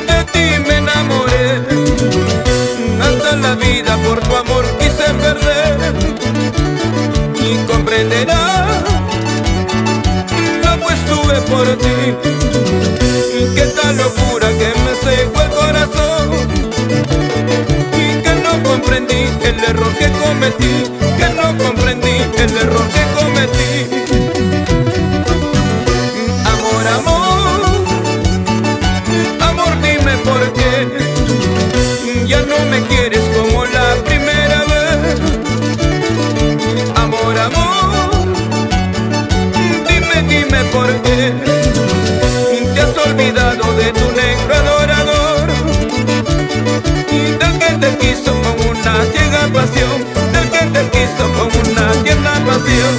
de ti me enamoré. Hasta la vida por tu amor quise perder. Y comprenderás lo que estuve por ti. Que tal locura que me secó el corazón. Y que no comprendí el error que cometí. Que no comprendí el error que cometí. Amor, amor, amor, dime por qué ya no me quieres como la primera vez. Amor, amor, dime por qué te has olvidado de tu negro adorador, del que te quiso con una ciega pasión, del que te quiso con una tierna pasión.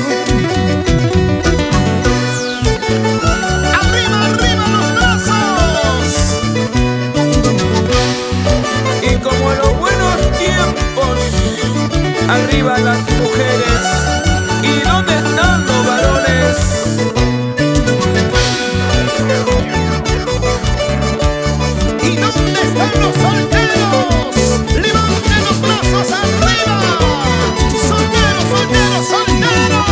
Arriba las mujeres, ¿y dónde están los varones? ¿Y dónde están los solteros? ¡Levanten los brazos arriba! ¡Solteros, solteros, solteros!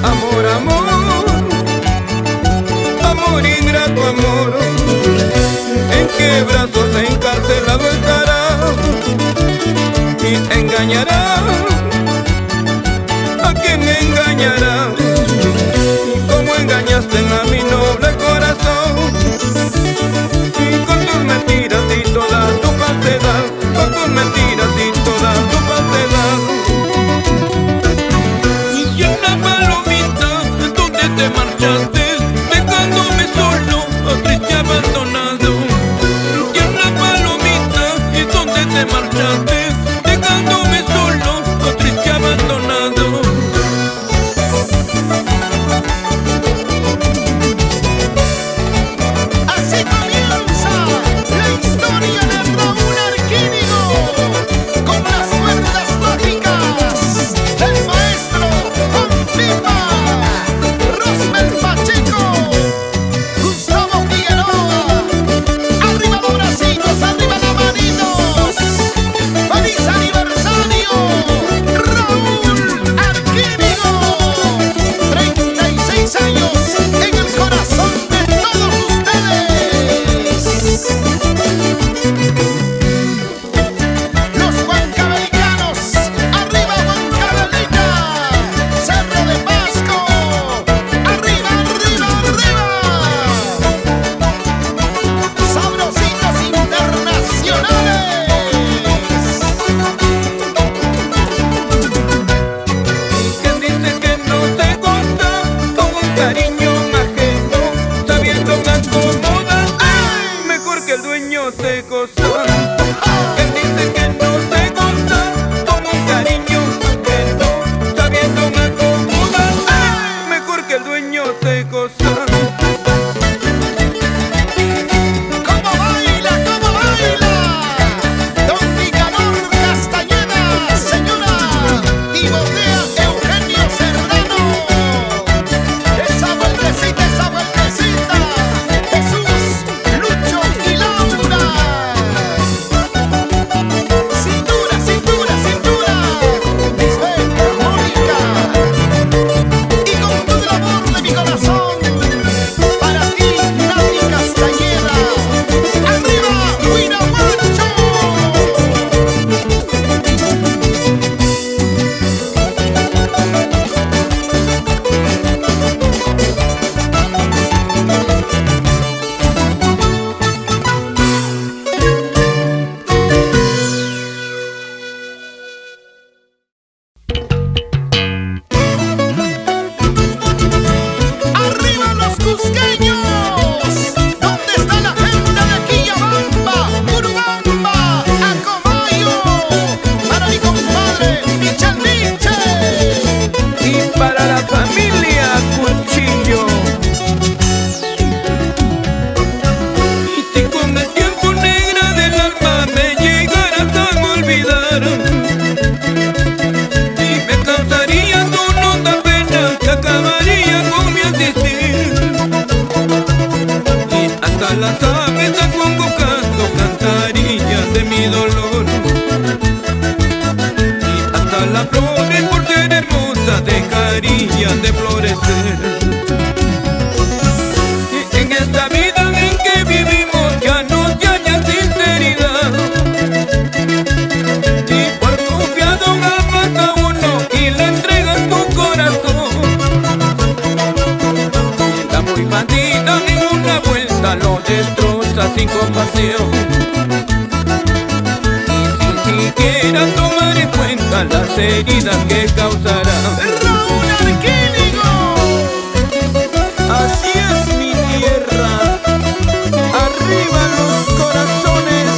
Amor, amor, amor, ingrato amor, ¿en qué brazos encarcelado estará? Y engañará, ¿a quién engañará? ¿Cómo engañaste a mi noble corazón? Y con tus mentiras y toda tu falsedad, con tus mentiras y toda tu falsedad. Y una palomita, ¿dónde te marchaste? Dejándome solo, triste abandonado. Y una palomita, ¿y dónde te marchaste? Dejándome solo, triste abandonado. Así comienza la historia de Raúl Arquínigo, con las cuerdas mágicas del maestro Juan Pipa, Rosmel Pacheco, Gustavo Figueroa. Arriba los bracitos, arriba las manitos. ¡Feliz aniversario, Raúl Arquínigo! 36 años en el corazón de todos ustedes. Los huancavelicanos, arriba Huancavelica, Cerro de Pasco, arriba, arriba, arriba. Sabrositos internacionales. ¿Quién dice que no te gusta con un cariño ajeno, sabiendo que acomodarte mejor que el dueño te goza? ¿Quién dice que no te gusta con un cariño ajeno, sabiendo que acomodarte mejor que el dueño te goza? ¿Cómo baila? ¿Cómo baila? Don Nicanor Castañeda, señora Timotea Eugenio Serrano. Esa vueltecita, Jesús, Lucho y Laura. las aves están convocando cantarillas de mi dolor. Y hasta las flores por ser hermosas dejarían de florecer. En esta vida en que vivimos ya no se halla sinceridad, y por confiado amas a uno y le entregas tu corazón. Y la muy bandida en una vuelta lo destroza sin compasión, y sin siquiera tomar en cuenta las heridas que causará. Raúl Arquínigo. Así es mi tierra, arriba los corazones.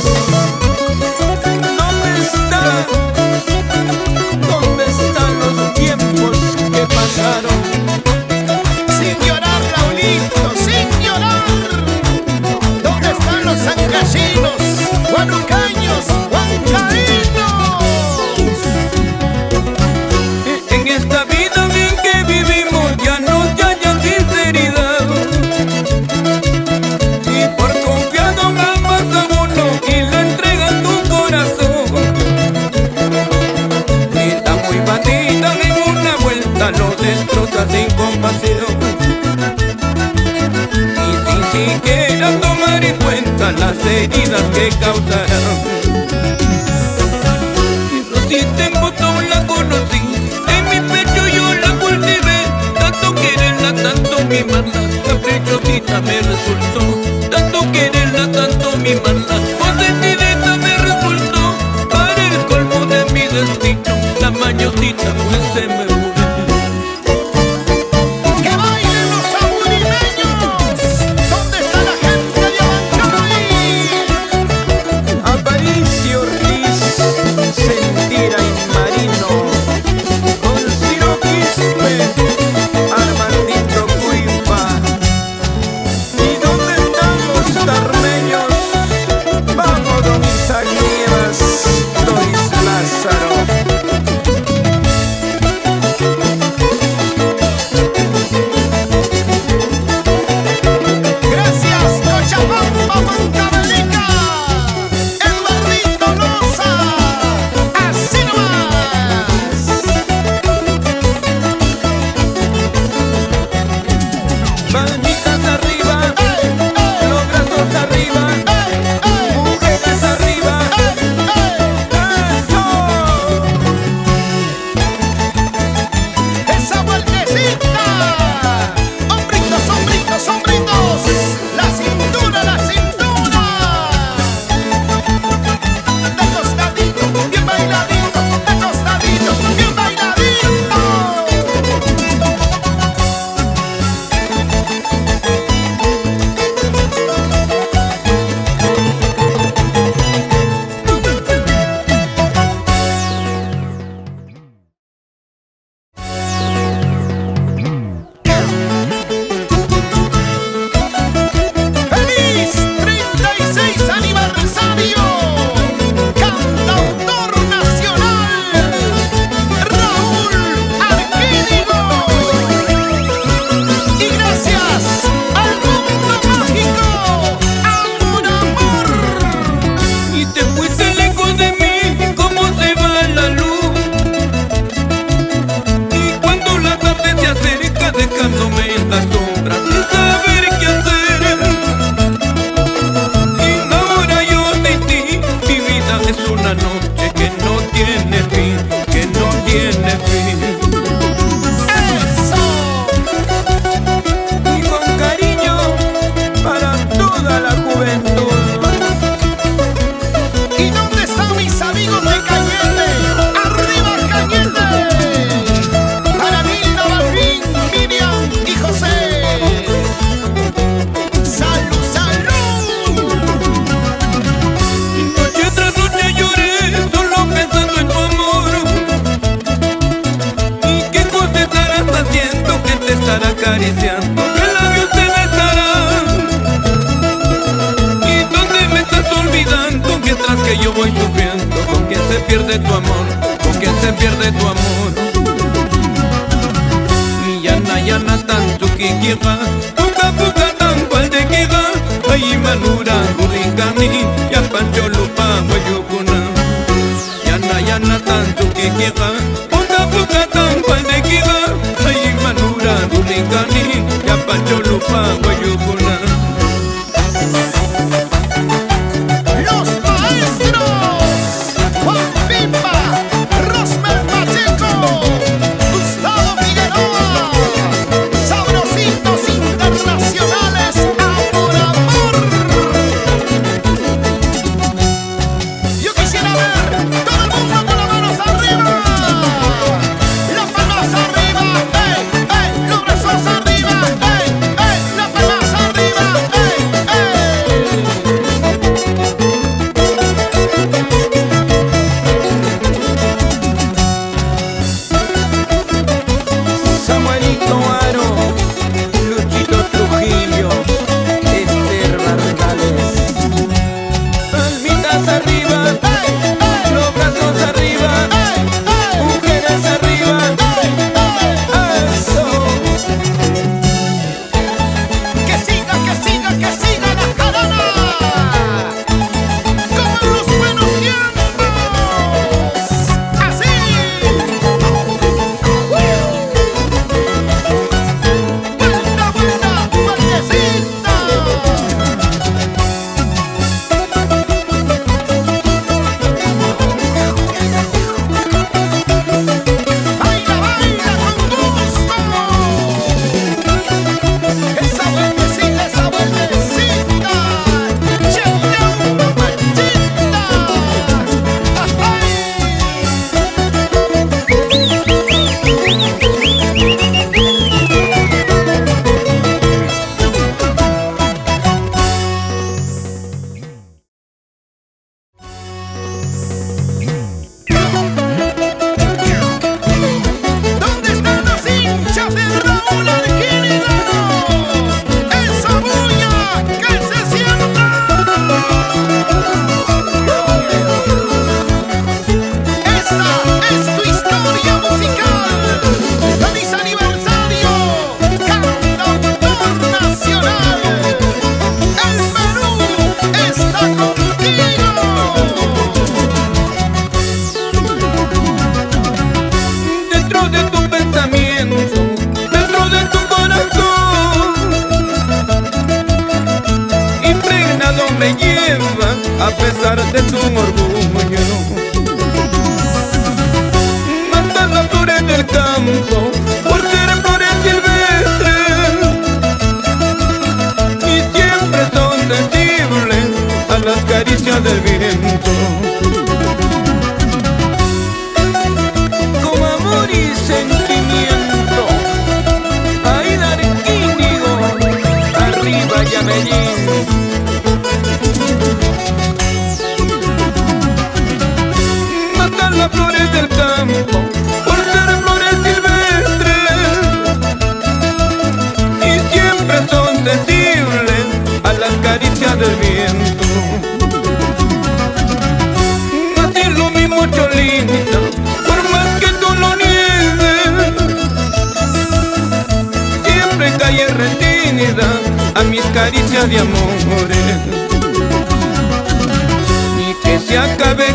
¿Dónde están los tiempos que pasaron? Sin llorar, Raulito, sin llorar. ¿Dónde están los sancachinos, huanucaños, huancaínos? En esta vida en que vivimos ya no se halla sinceridad, y por confiado amas a uno y le entregas tu corazón. Y la muy bandida en una vuelta lo destroza sin compasión, y sin siquiera tomar en cuenta las heridas que causarán. Si te embotó la conocí, en mi pecho yo la cultivé, tanto quererla, tanto mimarla, caprichosita me resultó, tanto quererla, tanto mimarla, consentidita me resultó, para el colmo de mi destino, la mañosita pues se me fue. ¡Que bailen los apurimeños! ¿Dónde está la gente de Abancay? Aparicio Ortiz, Sentira y Marino, con Ciro Quispe, Armandito Cuipa. ¿Y dónde están los tarmeños? Vamos, don Isaac Nieves, Doris Lázaro. Gracias, Cochabamba, Huancavelica, Eduardito Loza, así nomás. Manitas arriba, ¡Ey, ey! los brazos arriba, ¡Ey, ey! mujeres arriba. ¡Eso! ¡Esa vueltecita! ¡Hombritos, hombritos, hombritos! ¡La cintura, la cintura! De costadito, bien bailadito, de costadito, bien bailadito. ¡Feliz 36 aniversario! ¡Cantautor nacional! ¡Raúl Arquínigo! Y gracias al mundo mágico, Amor, Amor. Y te fuiste lejos de mí, como se va la luz. Y cuando la tarde se acerca, dejándome en la sombra, sin saber qué hacer. Y ahora yo sin ti, mi vida es una noche que no tiene fin, que no tiene fin. ¡Eso! Y con cariño para toda la juventud. ¿Y dónde están mis amigos de Cañete? ¡Arriba Cañete! Para Milda, Balvin, Miriam y José. ¡Salud, salud! Noche tras noche lloré, solo pensando en tu amor. ¿Y qué cosa estarás haciendo? Que te estará acariciando, que labios te besarán. ¿Y dónde me estás olvidando? Mientras que yo voy sufriendo, ¿con quién se pierde tu amor? ¿Con quién se pierde tu amor? Y yana yana tanto que llega, puka puka tan cual de queda. ay manura Rulicani, ya pancho lupa guayucuna. Yana tanto que queda, ponga puca tan cual de queda, ay manura Rulicani, ya pancho lupa guayucuna. Me lleva a pesar de su orgullo. Mata las flores del campo por ser flores silvestres y siempre son sensibles a las caricias del viento. Con amor y sentimiento, ay Darquínigo, arriba ya Medellín. Las flores del campo por ser flores silvestres y siempre son sensibles a las caricias del viento. Así lo mismo Cholita, por más que tú lo niegues, siempre cae rendida a mis caricias de amores. Y que se acabe,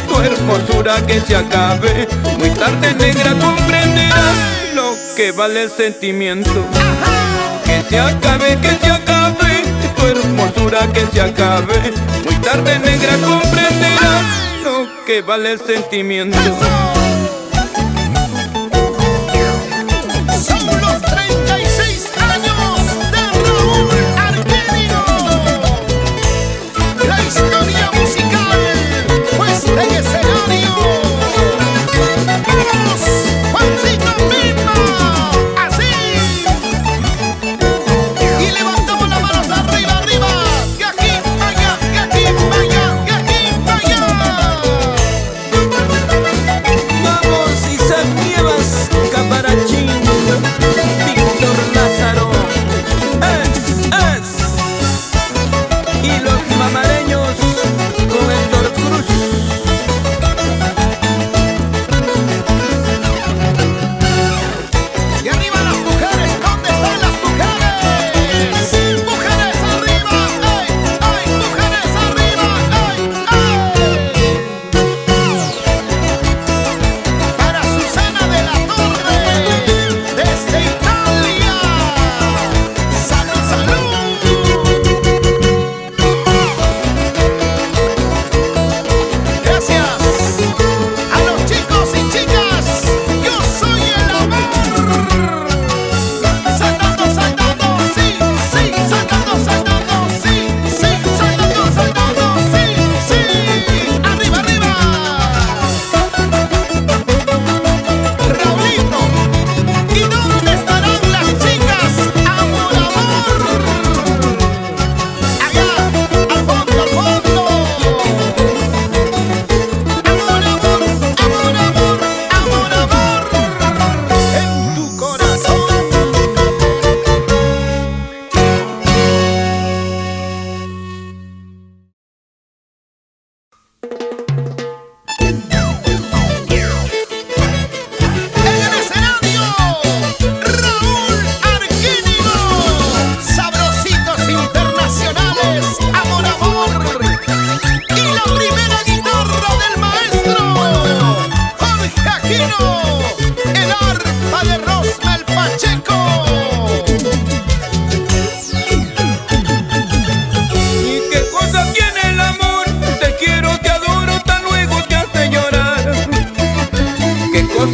tu hermosura que se acabe. Muy tarde negra comprenderás lo que vale el sentimiento. Que se acabe, tu hermosura que se acabe. Muy tarde negra comprenderás lo que vale el sentimiento.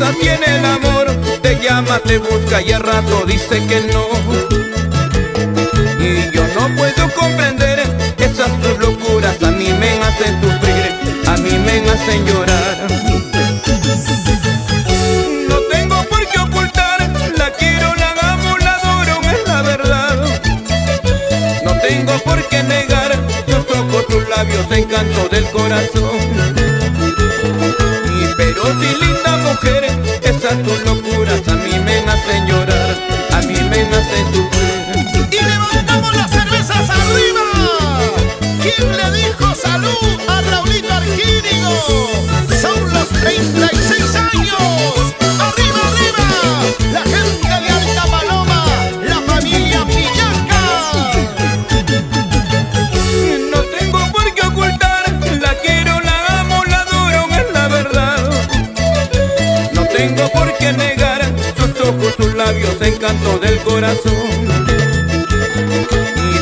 cosa tiene el amor? Te llama, te busca y al rato dice que no. Y yo no puedo comprender esas tus locuras. A mí me hacen sufrir, a mí me hacen llorar. No tengo por qué ocultar, la quiero, la amo, la adoro, es la verdad. No tengo por qué negar sus ojos, sus labios, encanto del corazón. Pero si linda mujer, esas tus locuras a mí me hacen llorar, a mí me hacen sufrir. Y levantamos las cervezas arriba. ¿Quién le dijo salud a Raulito Arquínigo? Son los 36 años. ¡Arriba, arriba! La gente de Alta Paloma, la familia Pillaca. No tengo por qué ocultar, la quiero, la amo, la adoro, es la verdad. No tengo por qué negar sus ojos, sus labios, encanto del corazón.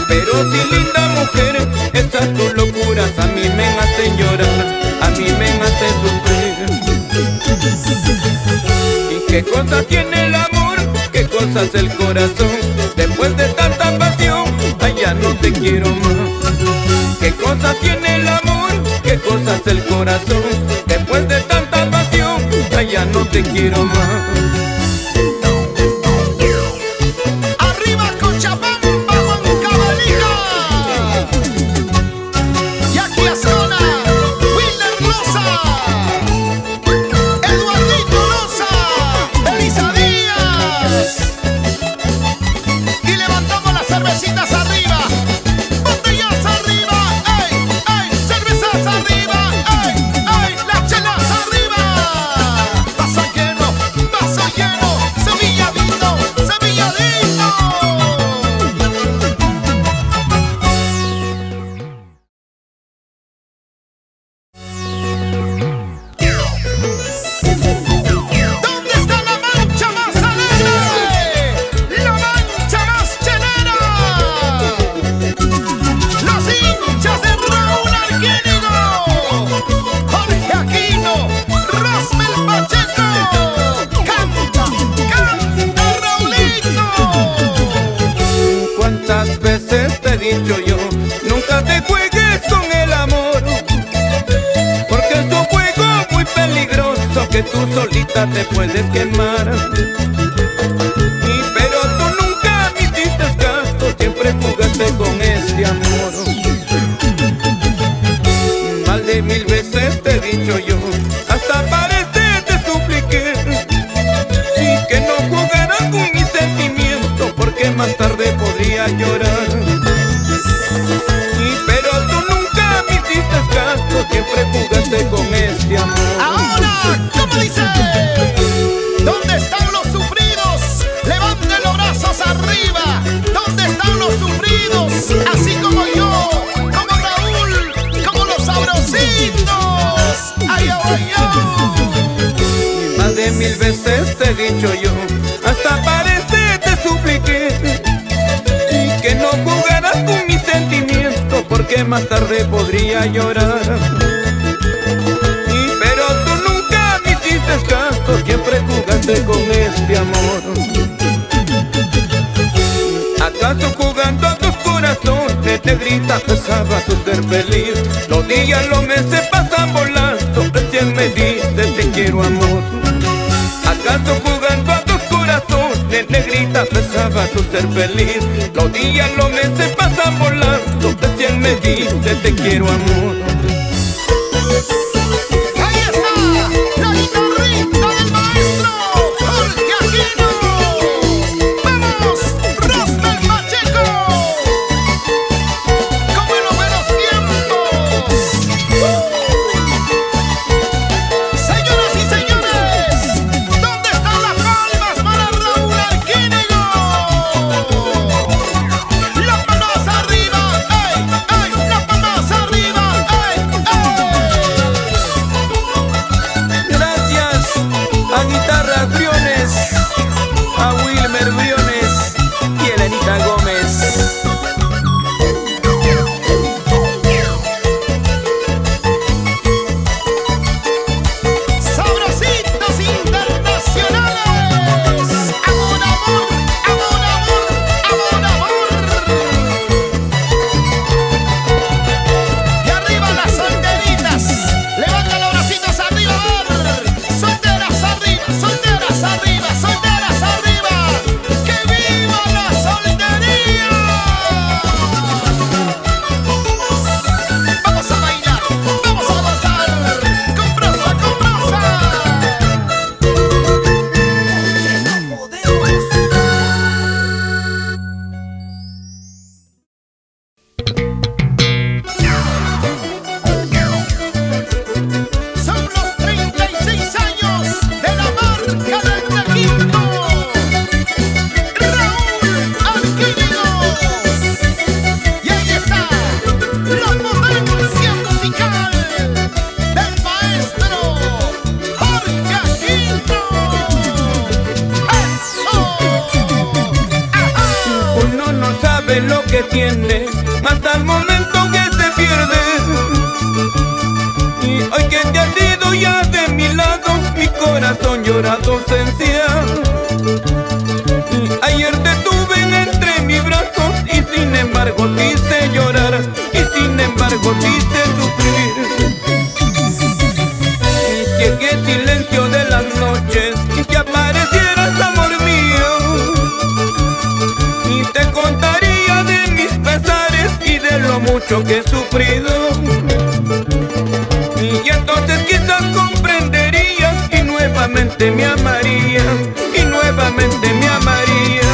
Pero si linda mujer, esas tus locuras a mí me hacen llorar, a mí me hacen sufrir. ¿Y qué cosa tiene el amor? ¿Qué cosa es el corazón? Después de tanta pasión, ay, ya no te quiero más. ¿Qué cosa tiene el amor? ¿Qué cosa es el corazón? Después de tanta pasión, ay, ya no te quiero más. Cervecitas arriba, botellas arriba, ey, ey, cervezas arriba, ey, ey, las chelas arriba. Vaso lleno, Sevilladito, Sevilladito. ¿Dónde está la mancha más alegre? La mancha más chelera. Los hinchas de Raúl Arquínigo, Jorge Aquino, Rosmel Pacheco. Canta, canta, Raulito. ¿Cuántas veces te he dicho yo? Nunca te juegues con el amor, porque es un juego muy peligroso que tú solita te puedes quemar. Pero tú nunca me hiciste caso, siempre jugaste con este amor. Más de 1000 veces te he dicho yo, hasta parece te supliqué, y que no jugaras con mis sentimientos, porque más tarde podría llorar. Pero tú nunca me hiciste caso, siempre jugaste con este amor. Ahora, ¿cómo dice? ¿Dónde están los sufridos? Levanten los brazos arriba. ¿Dónde están los sufridos? Así como yo, como Raúl, como los sabrositos. Ay, ay, ay. Más de 1000 veces te he dicho yo, hasta parece te supliqué, y que no jugaras con mis sentimientos, porque más tarde podría llorar. Pero tú nunca me hiciste caso, siempre jugaste con este amor. ¿Acaso jugando a tus corazones, negrita, pesaba tu ser feliz? Los días, los meses pasan volando, recién me dices te quiero, amor. ¿Acaso jugando a tus corazones, negrita, pesaba tu ser feliz? Los días, los meses pasan volando, recién me dices te quiero, amor. Ahí está la guitarrita del maestro Jorge Aquino. ¡Vamos, Rosmel Pacheco! Como en los buenos tiempos. Señoras y señores, ¿dónde están las palmas para Raúl Arquínigo? Las palmas arriba, ey, ey, las palmas arriba, ey. ausencia. Ayer te tuve entre mis brazos y sin embargo quise llorar, y sin embargo quise sufrir. Y si en el silencio de las noches que aparecieras, amor mío, y te contaría de mis pesares y de lo mucho que he sufrido. Y entonces quizás comprenderías y nuevamente me amaría, y nuevamente me amaría.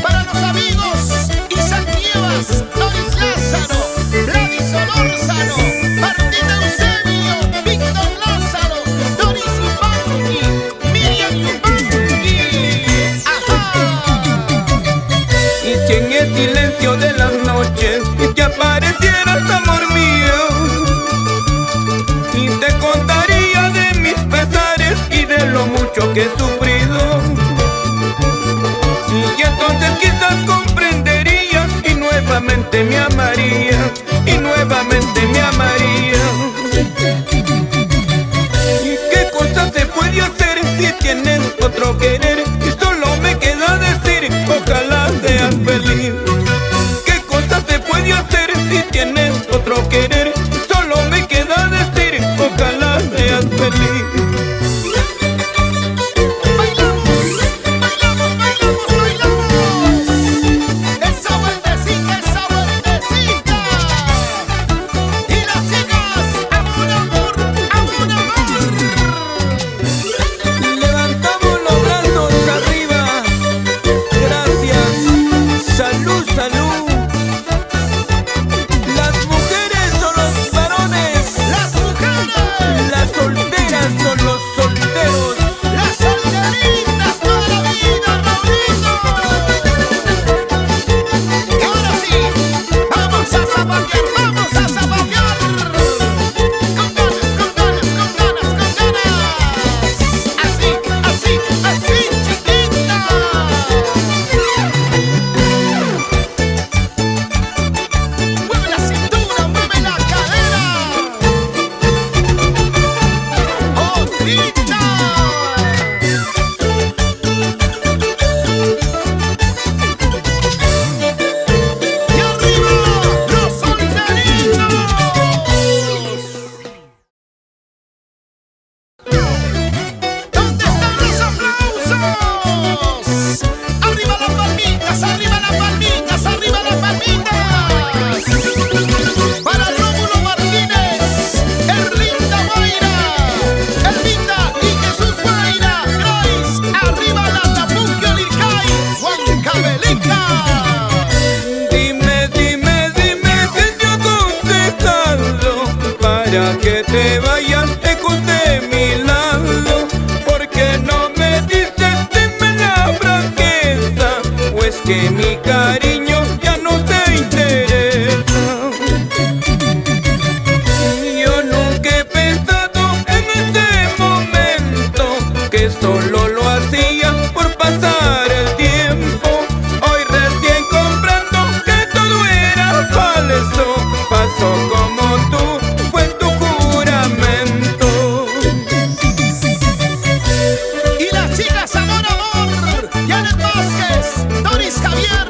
Para los amigos Isaac Nievas, Doris Lázaro, Gladys Solórzano, Martín Eusebio, Víctor Lázaro, Doris Yupanqui, Miriam Yupanqui. ¡Ajá! Y si en el silencio de las noches te aparecieras, amor mío, y te contaría de mis pesares y de lo mucho que he sufrido. Y entonces quizás comprenderías y nuevamente me amaría, y nuevamente me amaría. ¿Y qué cosa se puede hacer si tienes otro querer? Y solo me queda decir, ojalá seas feliz. ¿Qué cosa se puede hacer si tienes otro querer? Solo me queda decir, ojalá seas feliz. Levantamos los brazos arriba. Gracias. Salud, salud. Las mujeres o los varones. Las mujeres. Las solteras o los solteros. Las solteritas toda la vida, Raulito. Y ahora sí, vamos a zapatear, vamos a zapatear. Con ganas, con ganas, con ganas, con ganas. Así, así, así, chiquita. Mueve la cintura, mueve la cadera. ¡Otrita! ¡Y arriba, los solteritos! ¿Dónde están los aplausos? ¡Arriba las palmitas, arriba las palmitas, arriba las palmitas! Para Rómulo Martínez, Erlinda Guaira, Erlinda y Jesús Guaira, Grace, arriba la Tapuque Lircay, Huancavelica. Dime, dime, dime que te aconsejado para que te vayas lejos de mi lado. Porque no me dices, dime la franqueza, o es que mi cariño ya no te interesa. Yo nunca he pensado en este momento que solo lo hacía por pasar el tiempo. Hoy recién comprendo que todo era falso. Pasó como tú, fue tu juramento. Y las chicas Amor Amor, Janet Vázquez, Doris Javier,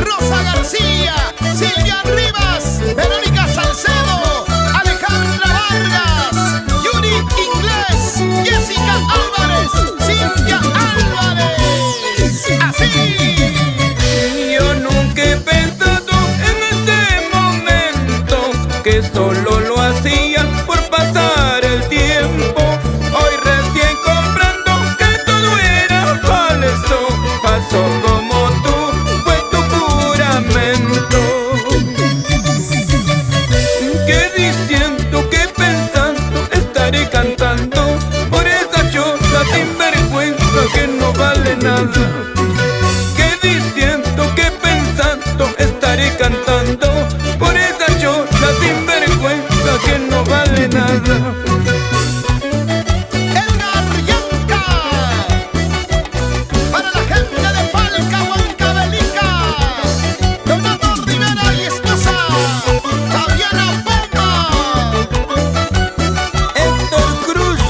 Rosa García, Silvia Rivas, Verónica Salcedo, Alejandra Vargas, Yuri Inglés, Jessica Álvarez, Cintia Álvarez. Así. Yo nunca he pensado en este momento que solo lo hacía por pasar el tiempo. Hoy recién comprendo que todo era falso. Pasó como tú, fue tu juramento. ¿Qué diciendo, qué pensando estaré cantando por esa choza sinvergüenza que no vale nada? ¿Qué diciendo, qué pensando estaré cantando por esa choza sinvergüenza que no vale nada? Edgar Yanca, para la gente de Palca, Huancavelica, Don Amor Rivera y esposa, Fabiana Poma. Héctor Cruz.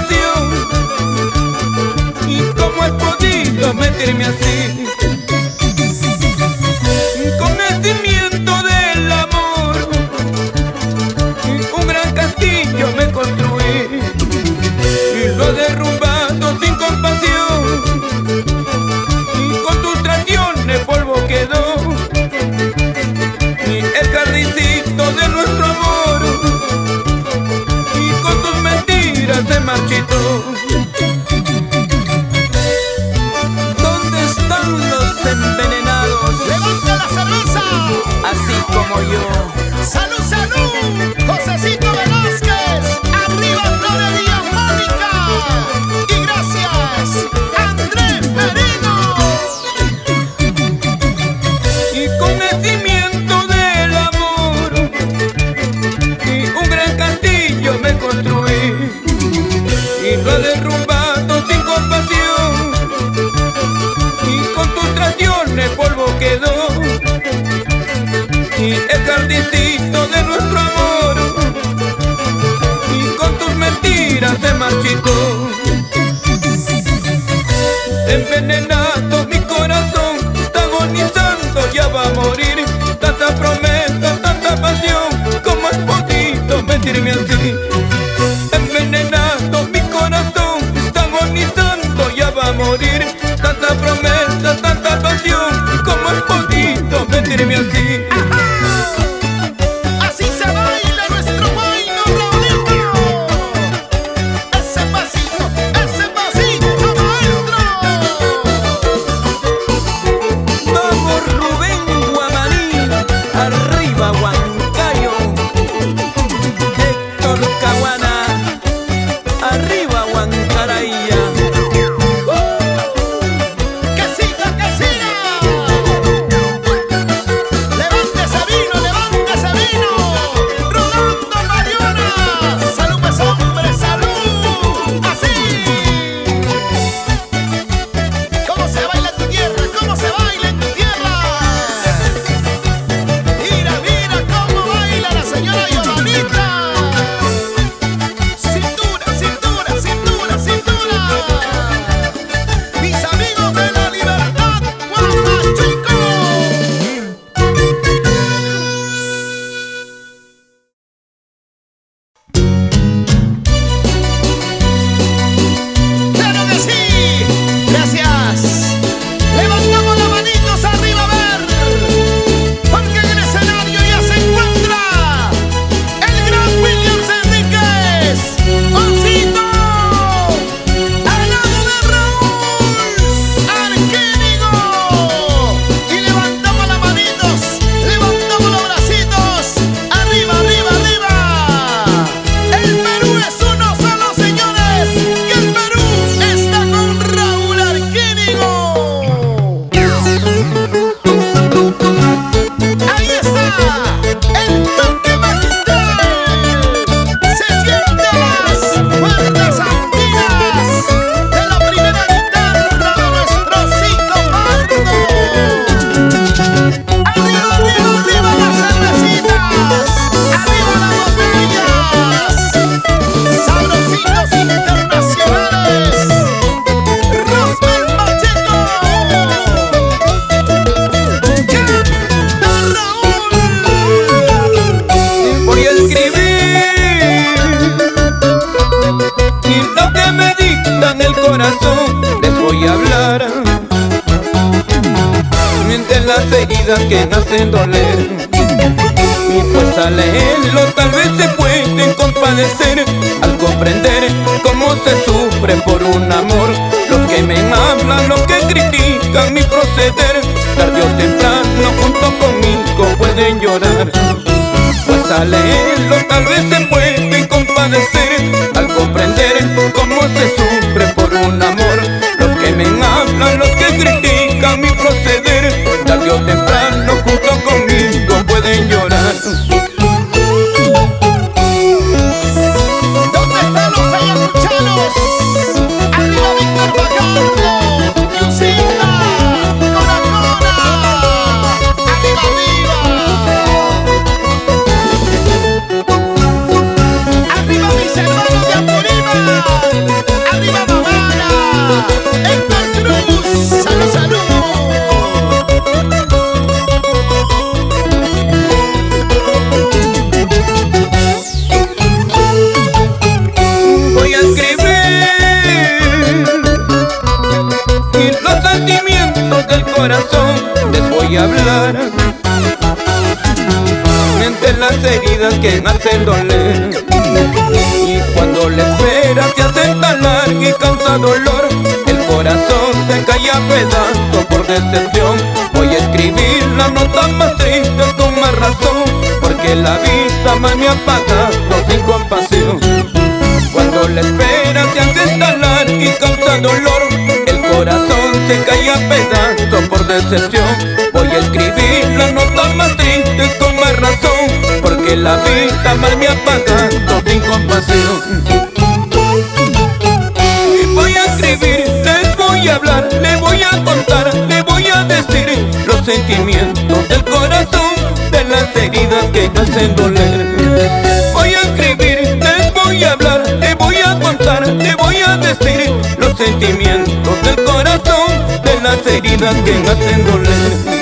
pasión. ¿Y cómo has podido mentirme así? Con el cimiento del amor, un gran castillo me construí y lo he derrumbado sin compasión. Y con tus traiciones polvo quedó y el jardincito de nuestro amor, y con tus mentiras se marchitó. ¿Dónde están los envenenados? ¡Levanta la cerveza! Así como yo. ¡Salud, salud! Josecito Velázquez, arriba Flores Villamónica. Y gracias, Andrés Merino. Y con el cimiento del amor y un gran castillo me construí y lo he derrumbado sin compasión. Y con tus traiciones polvo quedó y el jardincito de nuestro amor, y con tus mentiras se marchitó. Envenenado mi corazón, está agonizando, ya va a morir. Tanta promesa, tanta pasión, ¿cómo has podido mentirme así? Envenenado mi corazón, está agonizando, ya va a morir. Tanta promesa, tanta pasión, ¿cómo has podido mentirme así? Así se baila nuestro baile, Raulito. Ese pasito, maestro. Vamos Rubén Guamaní, arriba Huancayo. Héctor Caguana, arriba Huancaraya. ¡Que siga, que siga! ¡Levántese vino! ¡Rodando Mariona! ¡Salud, pues, hombre, salud! ¡Así! ¿Cómo se baila en tu tierra? ¿Cómo se baila en tu tierra? Mira cómo baila la señora Yolanita. Cintura, cintura, cintura, cintura. Mis amigos de la libertad, Guapachico. ¡Claro que sí! ¡Gracias! Levantamos las manitos arriba a ver, porque en el escenario ya se encuentra el gran Williams Enríquez, Oncito, al lado de Raúl Arquínigo. Y levantamos las manitos, levantamos los bracitos, arriba, arriba, arriba. El Perú es uno solo, señores, y el Perú está con Raúl Arquínigo. Ahí está, el toque magistral. Se sienten las cuerdas andinas de la primera guitarra de nuestro Cito Pardo. Arriba, arriba, arriba las cervecitas, arriba las botellas, sabrositos internacionales. Rosmel Pacheco, canta Raúl. Voy a escribir y lo que me dicta en el corazón les voy a hablar. Mientras las heridas que me hacen doler, y pues al leerlo tal vez se pueden compadecer al comprender cómo se sufre por un amor. Los que me hablan, los que critican mi proceder, tarde o temprano junto conmigo pueden llorar. Pues al leerlo tal vez se pueden compadecer al comprender cómo se sufre por un amor. Los que me hablan, los que critican mi proceder, tarde o temprano junto conmigo pueden llorar. ¿Dónde están los ayacuchanos? Arriba Víctor Fajardo, Yucita, Coracona. Arriba, arriba. Arriba mis hermanos de Apurimac. y los sentimientos del corazón les voy a hablar. Entre las heridas que me hacen doler, y cuando la espera se hace tan larga y causa dolor, el corazón se cae a pedazos por decepción. Voy a escribir la nota más triste con más razón, porque la vida más me ha pagado sin compasión. Cuando la espera se hace tan larga y causa dolor, el corazón se cae a pedazos por decepción. Voy a escribir la nota más triste con más razón, porque la vida mal me ha pagado sin compasión. Y voy a escribir, les voy a hablar, les voy a contar, les voy a decir los sentimientos del corazón, de las heridas que me hacen doler. Voy a escribir, les voy a hablar, les voy a contar, les voy a decir los sentimientos del corazón, de las heridas que me hacen doler.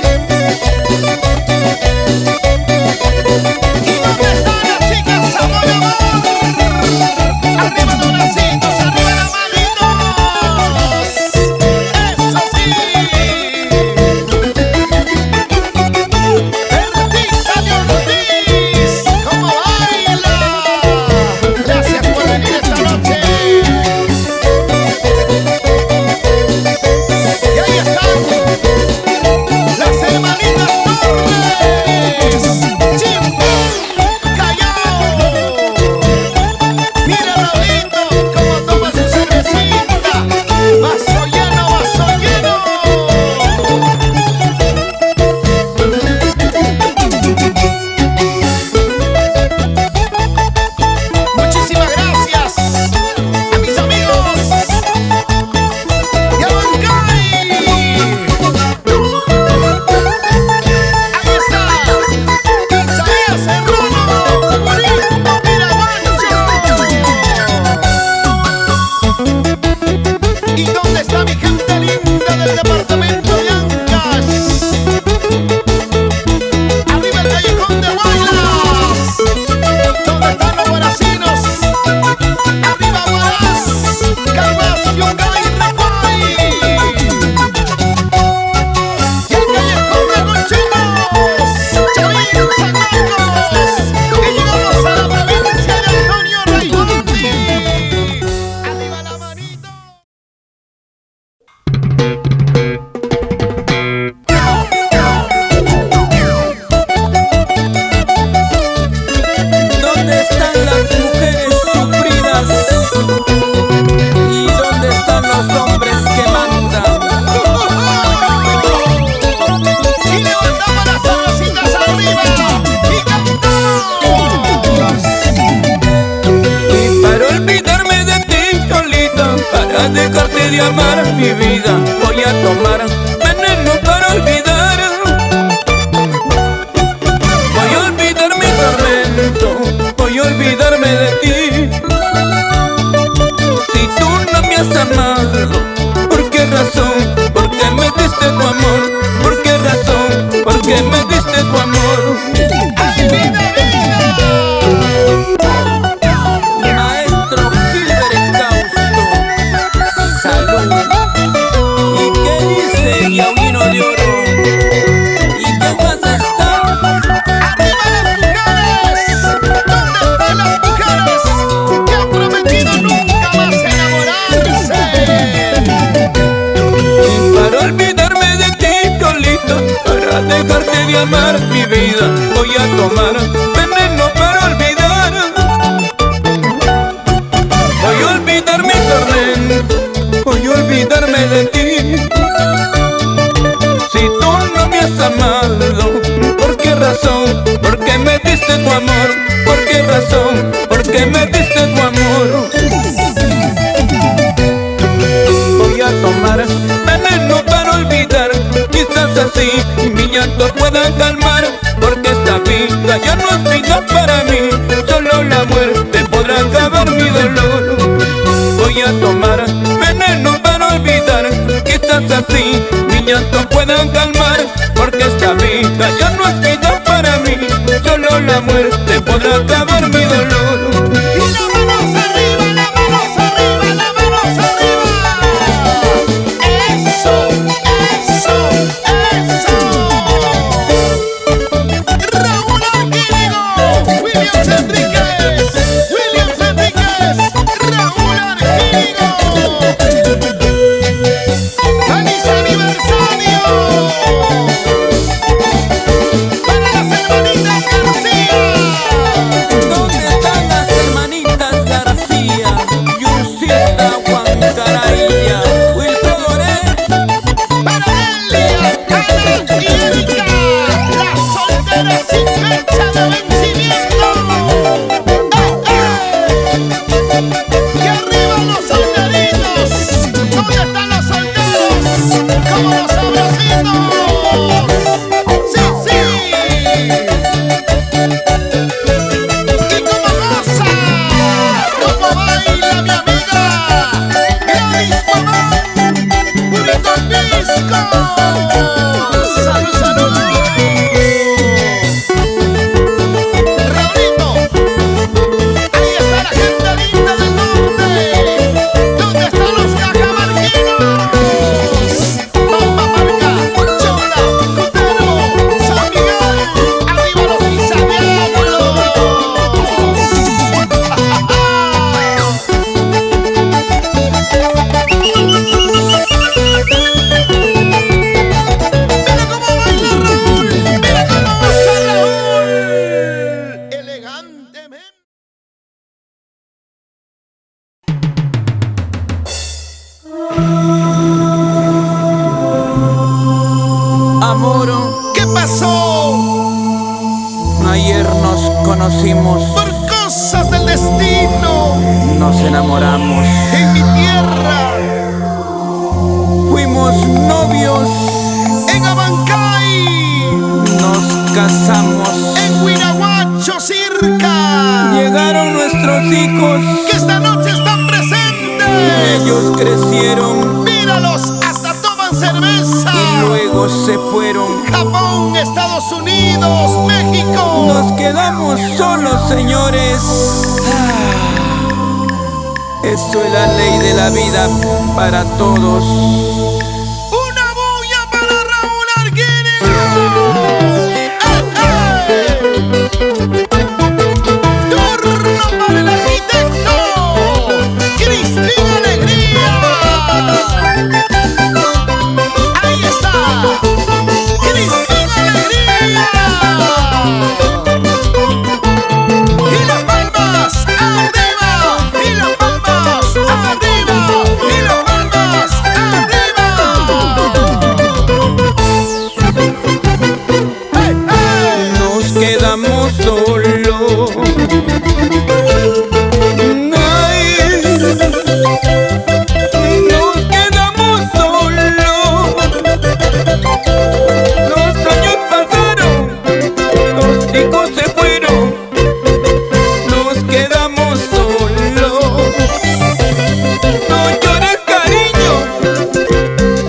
Dejarte de amar mi vida, voy a tomar veneno para olvidar. Voy a olvidar mi tormento, voy a olvidarme de ti. Si tú no me has amado, ¿por qué razón? ¿Por qué me diste tu amor? ¿Por qué razón? ¿Por qué me diste tu amor? ¡Ay, vida, Maestro Gilbert Encausto, salud. ¿Y qué dice Yahuino de Oro? ¿Y qué pasa está? ¡Arriba las mujeres! ¿Dónde están las mujeres que han prometido nunca más enamorarse? Y para olvidarme de ti, Cholito, para dejarte de amar mi vida, voy a tomar veneno para olvidar. Voy a olvidar mi tormento, voy a olvidarme de ti. Si tú no me has amado, ¿por qué razón? ¿Por qué me diste tu amor? ¿Por qué razón? ¿Por qué me diste tu amor? Voy a tomar veneno para olvidar, quizás así mi llanto pueda calmar, porque esta vida ya no es vida para mí, solo la muerte podrá acabar mi dolor. Voy a tomar veneno para olvidar, quizás así mi llanto pueda calmar, porque esta vida ya no es vida para mí, solo la muerte podrá acabar mi dolor. ¡Y las manos arriba, las manos arriba, las manos arriba! ¡Eso! los sabrositos. Sí, sí. Y como goza, como baila mi amiga Gladys Pavón, Purito Pisco. Salud, salud. Raulito, ahí está la gente linda del norte. ¿Dónde están los cajamarquinos? Pampaparca, Chota, Cotero, San Miguel, arriba los bisabuelos. Mira cómo baila Raúl, mira cómo baila Raúl, elegantemente. Amoro, ¿Qué pasó? ayer nos conocimos, Por cosas del destino, nos enamoramos, en mi tierra, fuimos novios, en Abancay, nos casamos, en Huirahuacho, Circa, llegaron nuestros hijos, que esta noche están presentes. ellos crecieron Míralos, hasta toman cerveza. y luego se fueron. Japón, Estados Unidos, México. Nos quedamos solos, señores. Esto es la ley de la vida para todos. Una bulla para Raúl Arguino. Turno para el arquitecto Cristina Alegría. Ahí está, Cristina Alegría. Y las palmas arriba, y las palmas arriba, y las palmas arriba. ¡Hey, hey! Nos quedamos solos. Ay, nos quedamos solos. Los años pasaron, los hijos se fueron. Nos quedamos solos. No llores, cariño,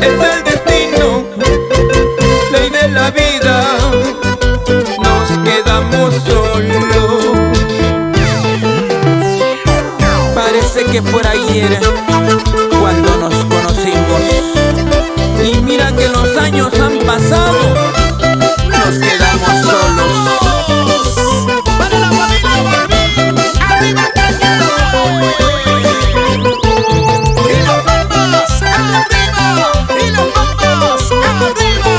es el destino, ley de la vida. Nos quedamos solos. Parece que fuera ayer cuando nos conocimos. Y mira que los años han pasado. Nos quedamos solos. Para la familia Balvin, arriba Cañado. Y las palmas arriba, y las palmas arriba,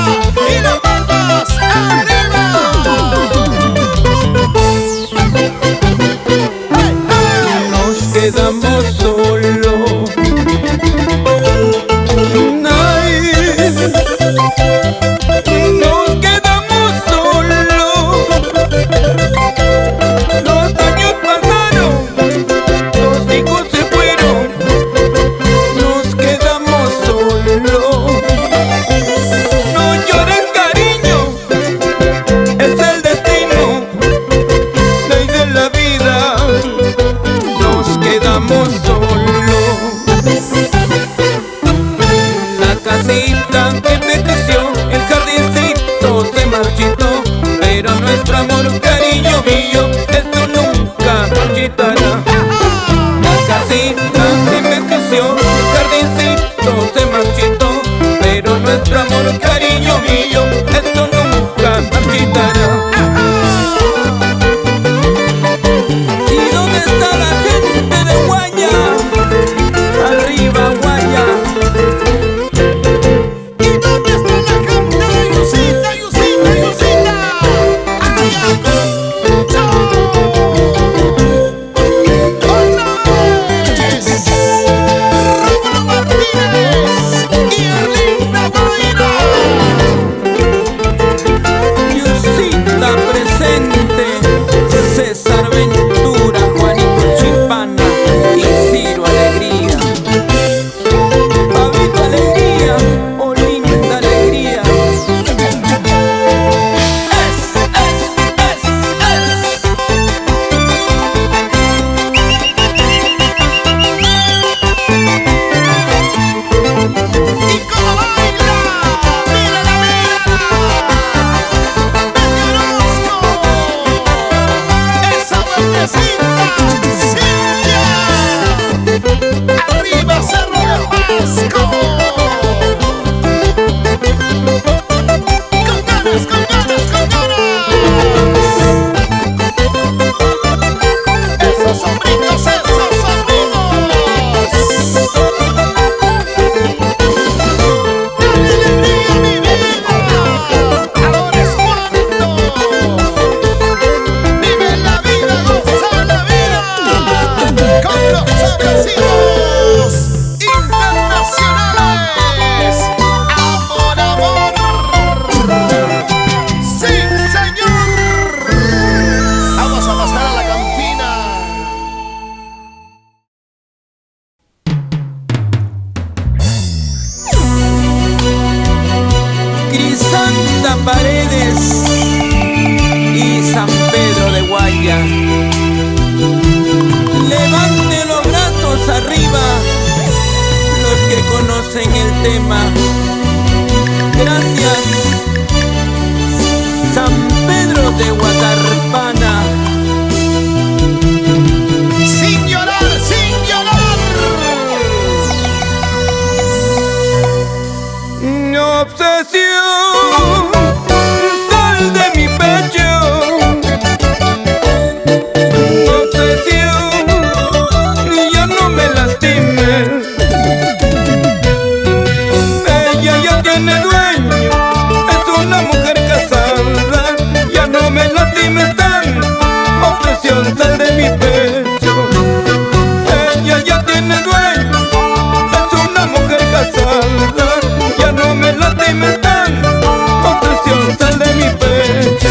y las palmas arriba. ¡Hey, hey! Nos quedamos solos. Ay, nos quedamos solos. Los años pasaron, los hijos se fueron. Nos quedamos solos. No llores, cariño, es el destino, ley de la vida. Nos quedamos solos. La casita envejeció, el jardincito se marchitó, pero nuestro amor, cariño mío, esto nunca marchitará. La casita envejeció, el jardincito se marchitó, pero nuestro amor, cariño mío, esto nunca marchitará. ¿Y dónde está la gente de Guaya? Arriba, Guaya. ¿Y dónde está la gente de Yusita, Yusita, Yusita? Allá. ¡Chao! ¡Hola! Rómulo Martínez y Erlinda Mayra. Crisanta Paredes y San Pedro de Guaya. Levante los brazos arriba los que conocen el tema. Gracias, San Pedro de Guatarpana. Sin llorar, sin llorar. Mi obsesión, sal de mi pecho. Mi obsesión, ya no me lastimes. Ella ya tiene dueño, es una mujer casada. Ya no me lastimes tan, obsesión, sal de mi pecho. Ella ya tiene dueño, es una mujer casada. Ya no me lastimes tan, obsesión, sal de mi pecho.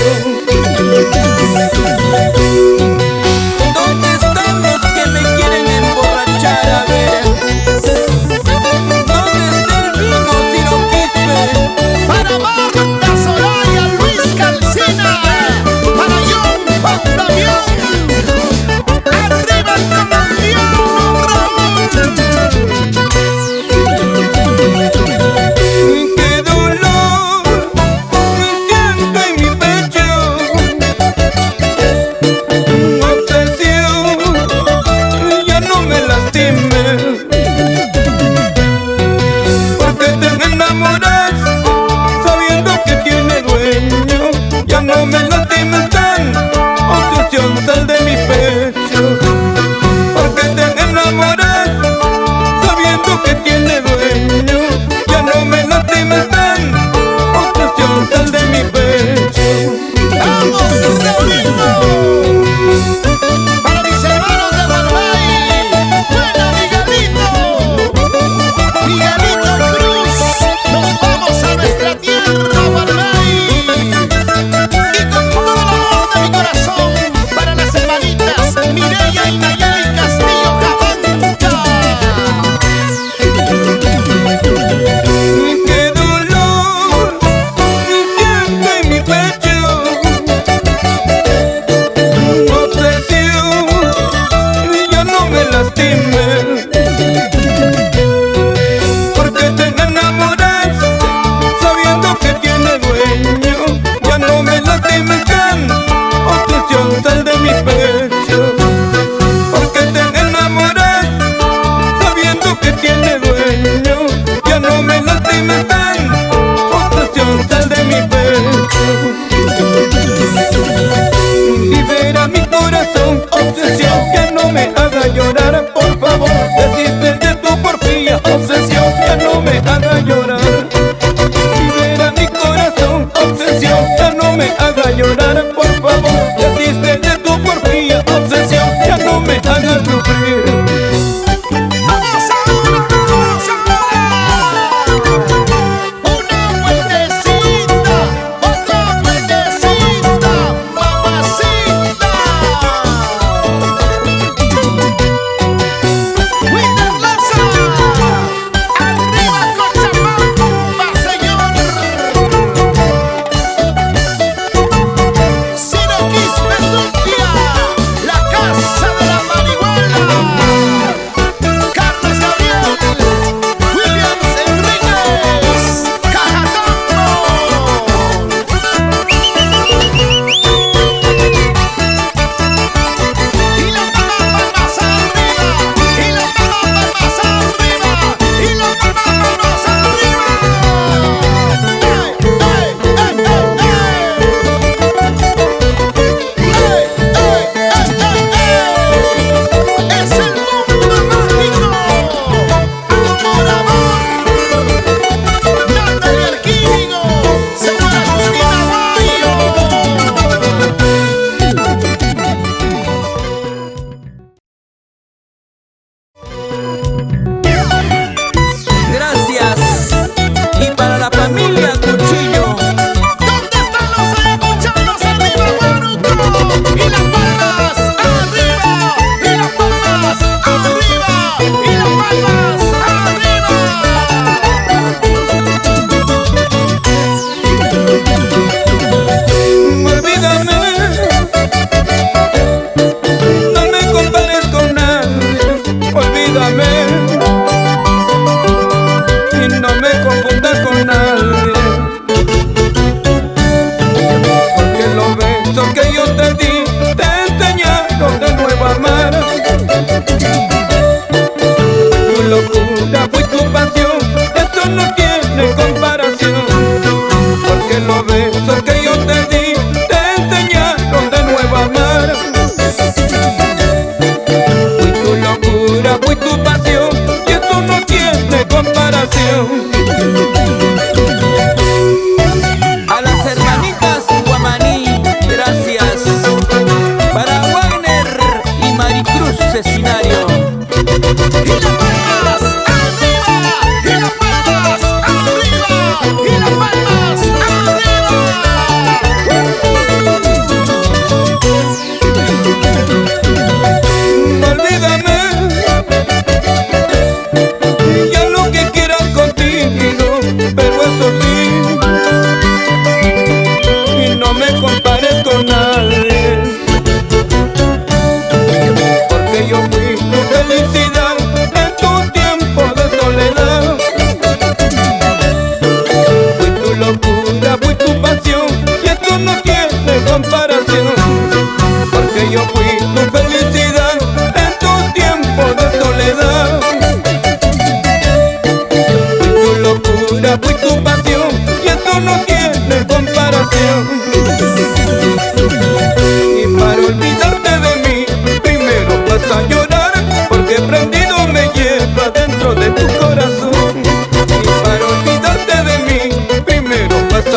¿Dónde están los que me quieren emborrachar? A ver, ¿dónde está el vino si lo quise? Para Marta Soraya, Luis Calcina. Para John Pantamión. Arriba el colombiano, Ramón. Qué dolor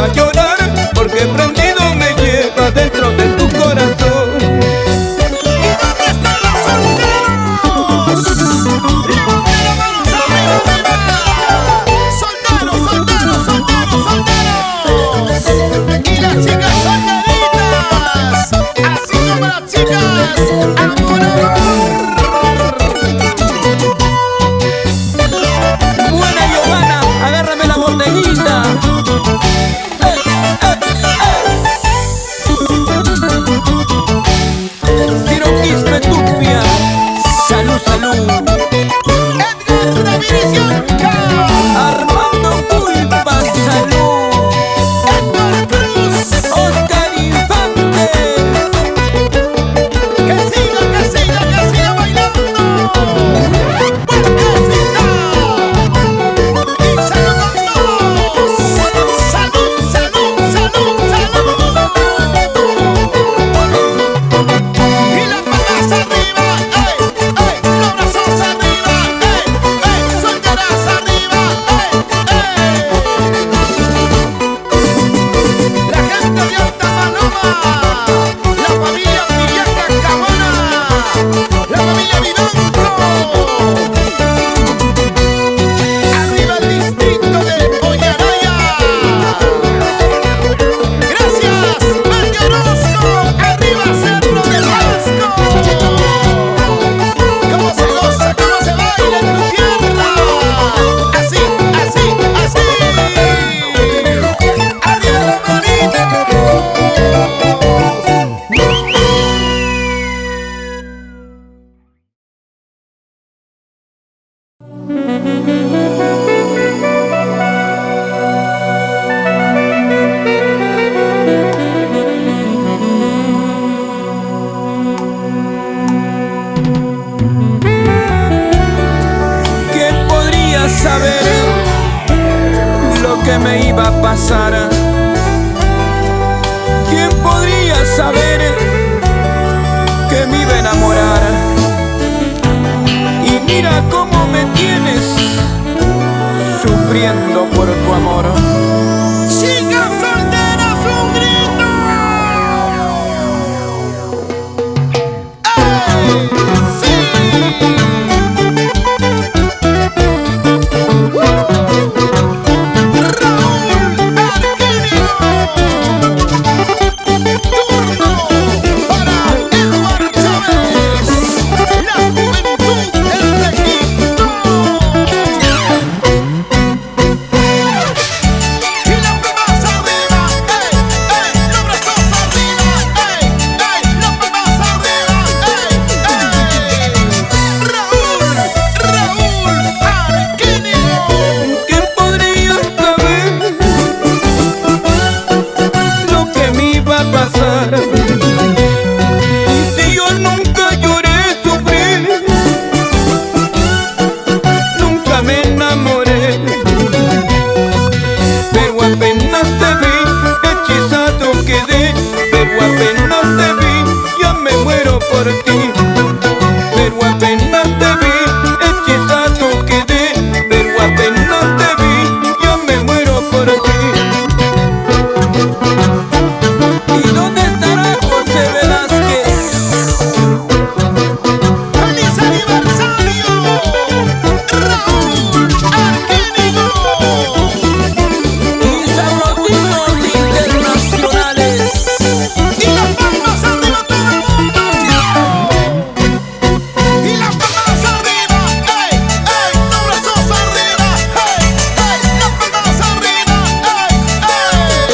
a llorar, porque prendido me lleva dentro de tu corazón. Buena Giovanna, agárrame la botellita. Ciro Quispe Tupia, salud, salud. Edgar Ramírez Yanca, Armando Pulpa, salud. Héctor Cruz, Oscar Infante. que siga bailando. Vueltecita. Y salud con todos. Salud, salud, salud, salud. Y las palmas arriba, ey, ey, los brazos arriba, ey, ey, solteras arriba, ey, ey. La gente de Altamanoma, la familia Villaca Cabana, la familia Vivanco. Arriba el distrito de Oñaraya. Gracias, Mario Orozco. Arriba Cerro del Vasco. Cómo se goza, cómo se baila en tu tierra. Así, así, así. Arriba la manita. ¿Quién podría saber lo que me iba a pasar? ¿Quién podría saber que me iba a enamorar? Y mira cómo me tienes sufriendo por tu amor. Chicas solteras, un grito. ¡Ey! ¡Sí! Raúl Arquinio. Turno para Eduardo Chávez. La juventud del Registro. Y las palmas arriba, ey, ey, los brazos arriba, ey, ey, las palmas arriba, ey, ey. Raúl Arquinio. ¿Quién podría saber lo que me iba a pasar? Y si yo nunca lloré, sufrí, nunca me enamoré, pero apenas te vi, hechizado quedé, pero apenas te vi, ya me muero por ti. Pero apenas te vi, hechizado quedé, pero apenas te vi, ya me muero por ti. ¿Y dónde estará José Velázquez? ¡Feliz aniversario! ¡Raúl Arquinio! Y sabrositos internacionales. ¡Y las palmas arriba todo el mundo! ¡Y las palmas arriba! ¡Ey, ey! ¡Los brazos arriba! ¡Ey, ey! ¡Las palmas arriba! ¡Ey,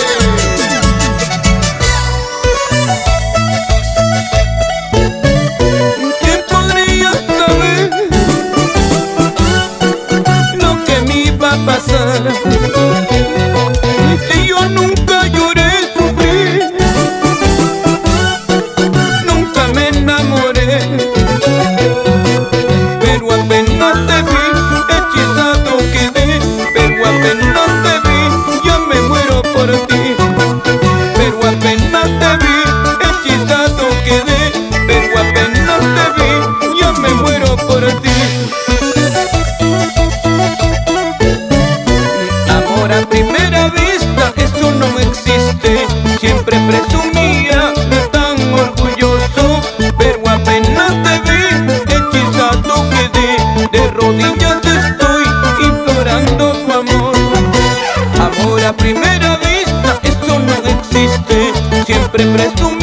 ¿Quién podría saber lo que me iba a pasar? Y si yo nunca lloré, sufrí, nunca me enamoré, pero apenas te vi, hechizado quedé, pero apenas te vi, ya me muero por ti. Pero apenas te vi, hechizado quedé, pero apenas te vi, ya me muero por ti. Amor a primera vista, eso no me siempre presumía de tan orgulloso, pero apenas te vi, hechizado quedé, de rodillas estoy implorando tu amor. Amor a primera vista, eso no existe, siempre presumía